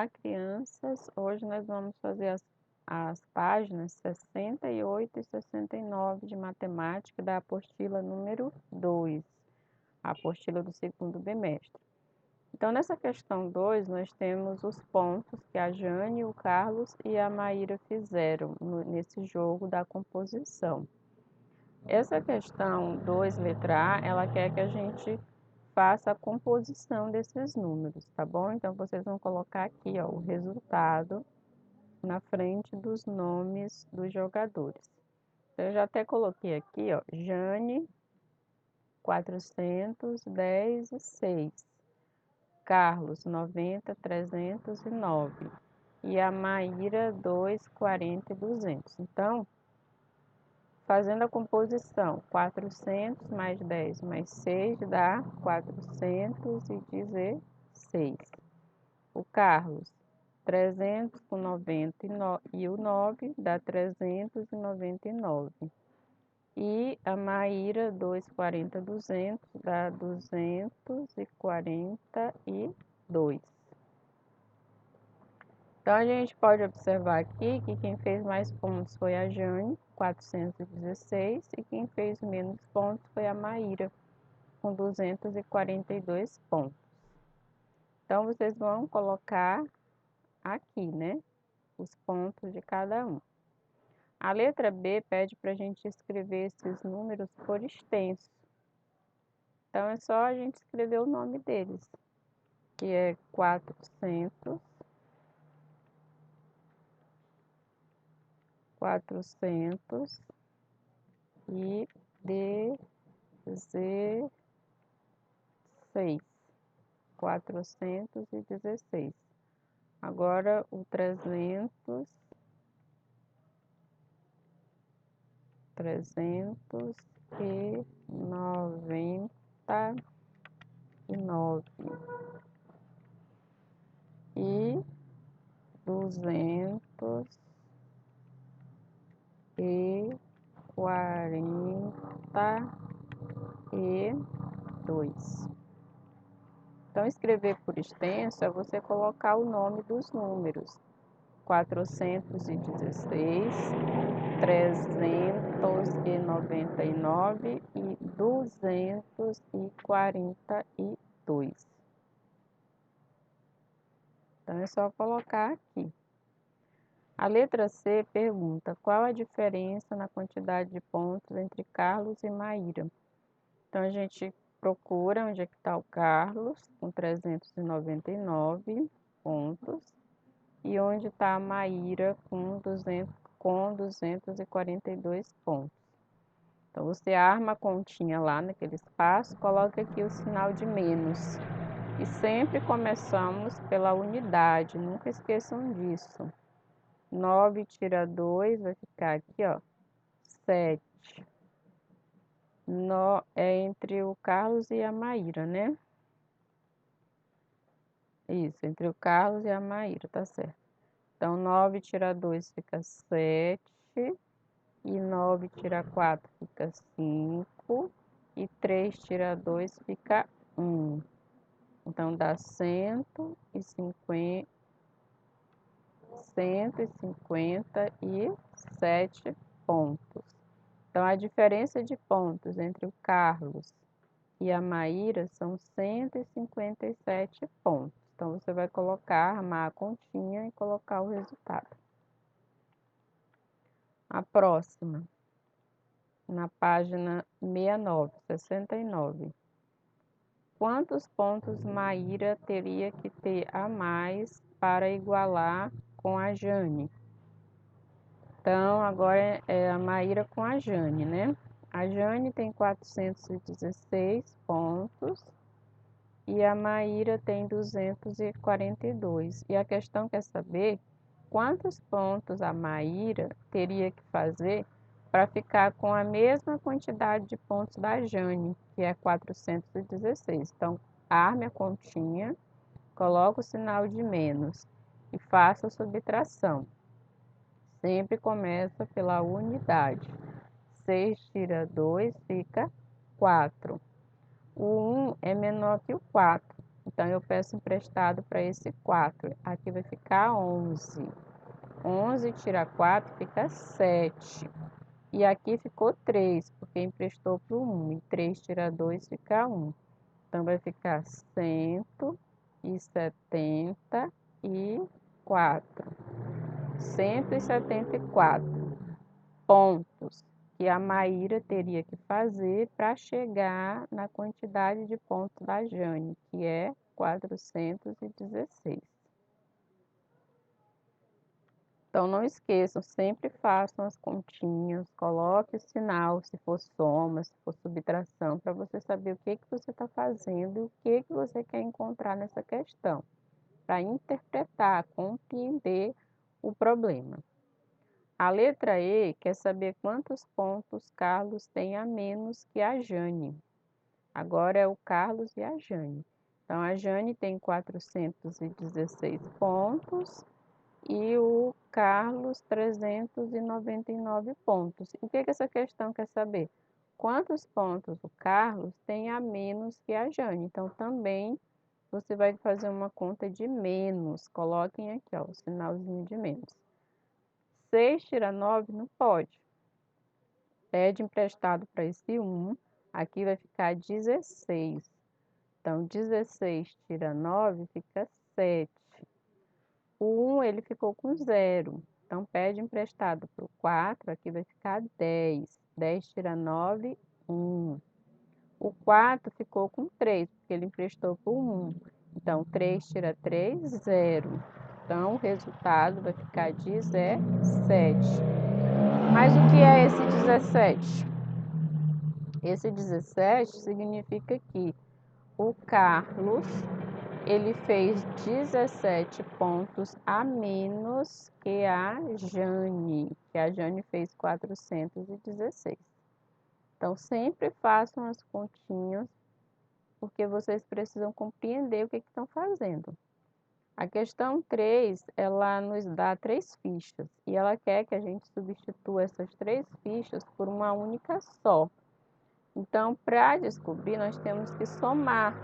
Olá, crianças! Hoje nós vamos fazer as páginas 68 e 69 de matemática da apostila número 2, a apostila do segundo bimestre. Então, nessa questão 2, nós temos os pontos que a Jane, o Carlos e a Maíra fizeram nesse jogo da composição. Essa questão 2, letra A, ela quer que a gente faça a composição desses números, tá bom? Então, vocês vão colocar aqui, ó, o resultado na frente dos nomes dos jogadores. Eu já até coloquei aqui, ó, Jane, 410,6. Carlos, 90,309. E a Maíra, 240,200. Então, fazendo a composição, 400 mais 10 mais 6 dá 416. O Carlos, 300 com 90 e o 9 dá 399. E a Maíra, 240, 200 dá 242. Então, a gente pode observar aqui que quem fez mais pontos foi a Jane, 416, e quem fez menos pontos foi a Maíra, com 242 pontos. Então, vocês vão colocar aqui, né, os pontos de cada um. A letra B pede para a gente escrever esses números por extenso. Então, é só a gente escrever o nome deles, que é 400, 400 e 16, 416. Agora o 399 e 242. Então, escrever por extenso é você colocar o nome dos números. 416, 399 e 242. Então, é só colocar aqui. A letra C pergunta qual a diferença na quantidade de pontos entre Carlos e Maíra. Então, a gente procura onde é que está o Carlos, com 399 pontos, e onde está a Maíra com 242 pontos. Então, você arma a continha lá naquele espaço, coloca aqui o sinal de menos. E sempre começamos pela unidade, nunca esqueçam disso. 9 tira 2, vai ficar aqui, ó, 7. É entre o Carlos e a Maíra, né? Isso, entre o Carlos e a Maíra, tá certo. Então, 9 tira 2 fica 7. E 9 tira 4 fica 5. E 3 tira 2 fica 1. Então, dá 157 pontos. Então, a diferença de pontos entre o Carlos e a Maíra são 157 pontos. Então, você vai colocar, armar a continha e colocar o resultado. A próxima, na página 69. Quantos pontos Maíra teria que ter a mais para igualar com a Jane? Então, agora é a Maíra com a Jane, né? A Jane tem 416 pontos e a Maíra tem 242. E a questão quer saber quantos pontos a Maíra teria que fazer para ficar com a mesma quantidade de pontos da Jane, que é 416. Então, arme a continha, coloque o sinal de menos e faça a subtração. Sempre começa pela unidade. 6 tira 2 fica 4. O 1 é menor que o 4. Então, eu peço emprestado para esse 4. Aqui vai ficar 11. 11 tira 4, fica 7. E aqui ficou 3, porque emprestou para o 1. E 3 tira 2, fica 1. Então, vai ficar 174. 174 pontos que a Maíra teria que fazer para chegar na quantidade de pontos da Jane, que é 416. Então, não esqueçam, sempre façam as continhas, coloque o sinal, se for soma, se for subtração, para você saber o que você está fazendo e o que você quer encontrar nessa questão, para interpretar, compreender o problema. A letra E quer saber quantos pontos Carlos tem a menos que a Jane. Agora é o Carlos e a Jane. Então, a Jane tem 416 pontos e o Carlos 399 pontos. E o que essa questão quer saber? Quantos pontos o Carlos tem a menos que a Jane? Então, também você vai fazer uma conta de menos. Coloquem aqui, ó, o sinalzinho de menos. 6 tira 9 não pode. Pede emprestado para esse 1. Aqui vai ficar 16. Então, 16 tira 9 fica 7. O 1 ele ficou com 0. Então, pede emprestado para o 4. Aqui vai ficar 10. 10 tira 9, 1. O 4 ficou com 3, porque ele emprestou para o 1. Então, 3 tira 3, 0. Então, o resultado vai ficar 17. Mas o que é esse 17? Esse 17 significa que o Carlos, ele fez 17 pontos a menos que a Jane, fez 416. Então, sempre façam as continhas, porque vocês precisam compreender o que estão fazendo. A questão 3, ela nos dá 3 fichas, e ela quer que a gente substitua essas 3 fichas por uma única só. Então, para descobrir, nós temos que somar,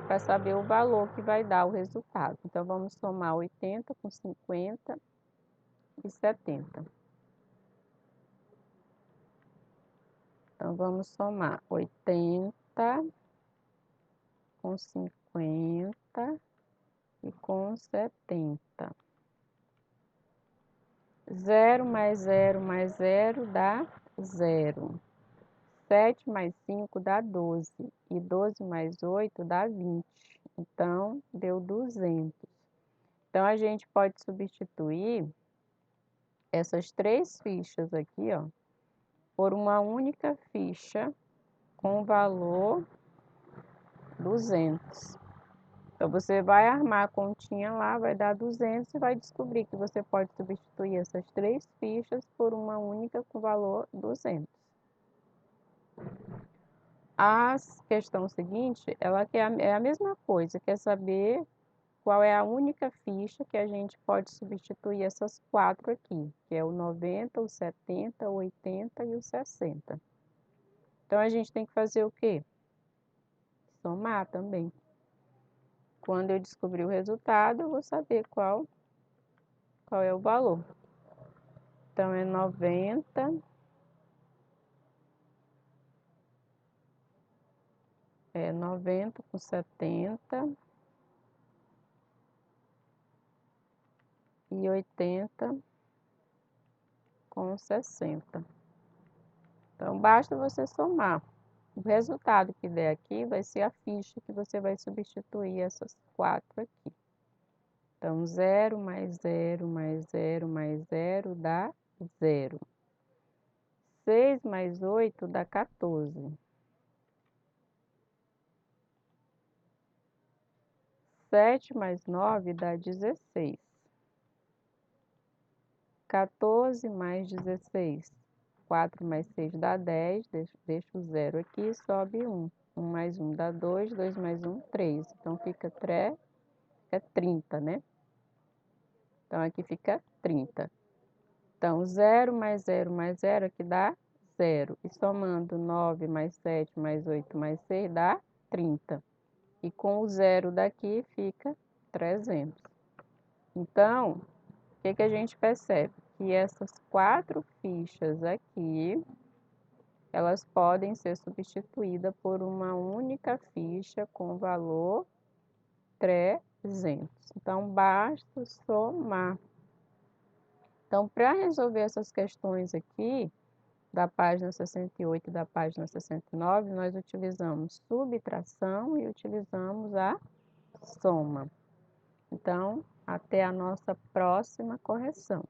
para saber o valor que vai dar o resultado. Então, vamos somar 80 com 50 e 70. Então, vamos somar 80 com 50 e com 70. 0 mais 0 mais 0 dá 0. 7 mais 5 dá 12. E 12 mais 8 dá 20. Então, deu 200. Então, a gente pode substituir essas 3 fichas aqui, ó, por uma única ficha com o valor 200. Então, você vai armar a continha lá, vai dar 200 e vai descobrir que você pode substituir essas 3 fichas por uma única com valor 200. A questão seguinte, ela é a mesma coisa, quer saber qual é a única ficha que a gente pode substituir essas 4 aqui, que é o 90, o 70, o 80 e o 60. Então, a gente tem que fazer o quê? Somar também. Quando eu descobrir o resultado, eu vou saber qual é o valor. Então, é 90 com 70 e 80 com 60. Então, basta você somar. O resultado que der aqui vai ser a ficha que você vai substituir essas 4 aqui. Então, 0 mais 0 mais 0 mais 0 dá 0. 6 mais 8 dá 14. 7 mais 9 dá 16. 14 mais 16. 4 mais 6 dá 10. Deixa o 0 aqui, sobe 1. 1 mais 1 dá 2. 2 mais 1, 3. Então, fica 30, né? Então, aqui fica 30. Então, 0 mais 0 mais 0 aqui dá 0. E somando 9 mais 7 mais 8 mais 6 dá 30. E com o zero daqui fica 300. Então, o que a gente percebe? Que essas 4 fichas aqui, elas podem ser substituídas por uma única ficha com valor 300. Então, basta somar. Então, para resolver essas questões aqui, da página 68 e da página 69, nós utilizamos subtração e utilizamos a soma. Então, até a nossa próxima correção.